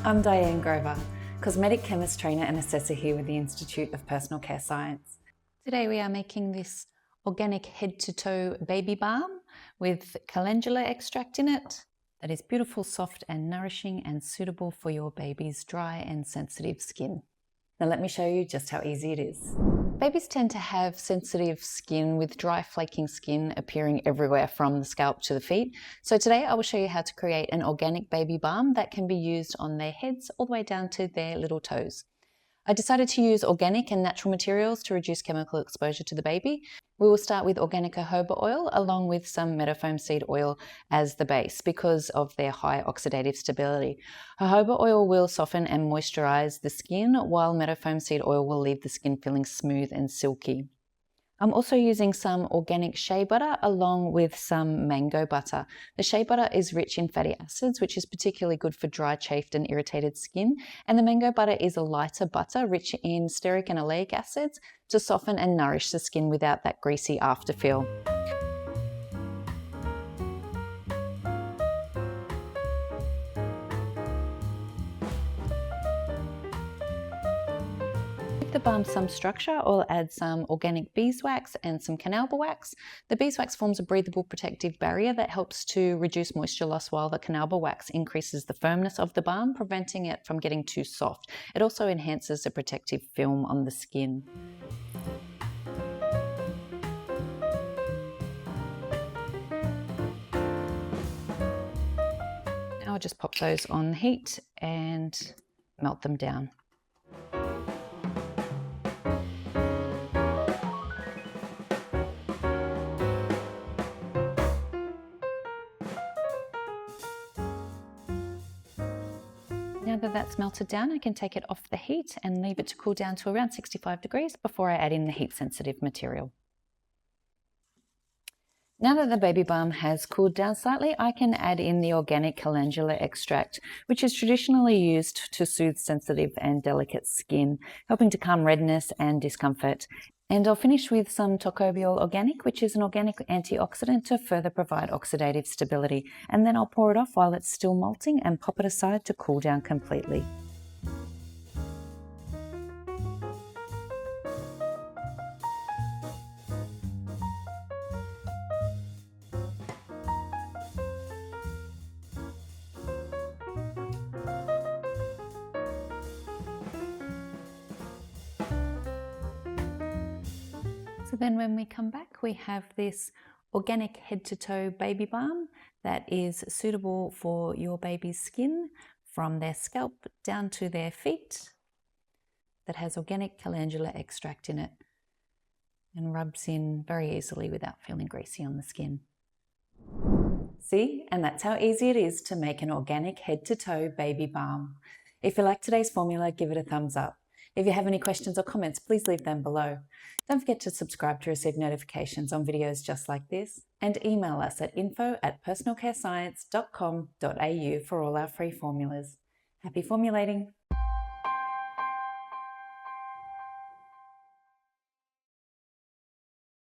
I'm Diane Grover, Cosmetic Chemist trainer and assessor here with the Institute of Personal Care Science. Today we are making this organic head-to-toe baby balm with calendula extract in it that is beautiful, soft and nourishing and suitable for your baby's dry and sensitive skin. Now let me show you just how easy it is. Babies tend to have sensitive skin with dry flaking skin appearing everywhere from the scalp to the feet. So today I will show you how to create an organic baby balm that can be used on their heads all the way down to their little toes. I decided to use organic and natural materials to reduce chemical exposure to the baby. We will start with organic jojoba oil along with some meadowfoam seed oil as the base because of their high oxidative stability. Jojoba oil will soften and moisturise the skin, while meadowfoam seed oil will leave the skin feeling smooth and silky. I'm also using some organic shea butter along with some mango butter. The shea butter is rich in fatty acids, which is particularly good for dry, chafed and irritated skin. And the mango butter is a lighter butter rich in stearic and oleic acids to soften and nourish the skin without that greasy afterfeel. To give the balm some structure, I'll add some organic beeswax and some canalba wax. The beeswax forms a breathable protective barrier that helps to reduce moisture loss, while the canalba wax increases the firmness of the balm, preventing it from getting too soft. It also enhances the protective film on the skin. Now I'll just pop those on heat and melt them down. Now that that's melted down, I can take it off the heat and leave it to cool down to around 65 degrees before I add in the heat-sensitive material. Now that the baby balm has cooled down slightly, I can add in the organic calendula extract, which is traditionally used to soothe sensitive and delicate skin, helping to calm redness and discomfort. And I'll finish with some toccobiol organic, which is an organic antioxidant to further provide oxidative stability. And then I'll pour it off while it's still molting and pop it aside to cool down completely. So then when we come back, we have this organic head-to-toe baby balm that is suitable for your baby's skin from their scalp down to their feet, that has organic calendula extract in it and rubs in very easily without feeling greasy on the skin. See, and that's how easy it is to make an organic head-to-toe baby balm. If you like today's formula, give it a thumbs up. If you have any questions or comments, please leave them below. Don't forget to subscribe to receive notifications on videos just like this, and email us at info@personalcarescience.com.au for all our free formulas. Happy formulating!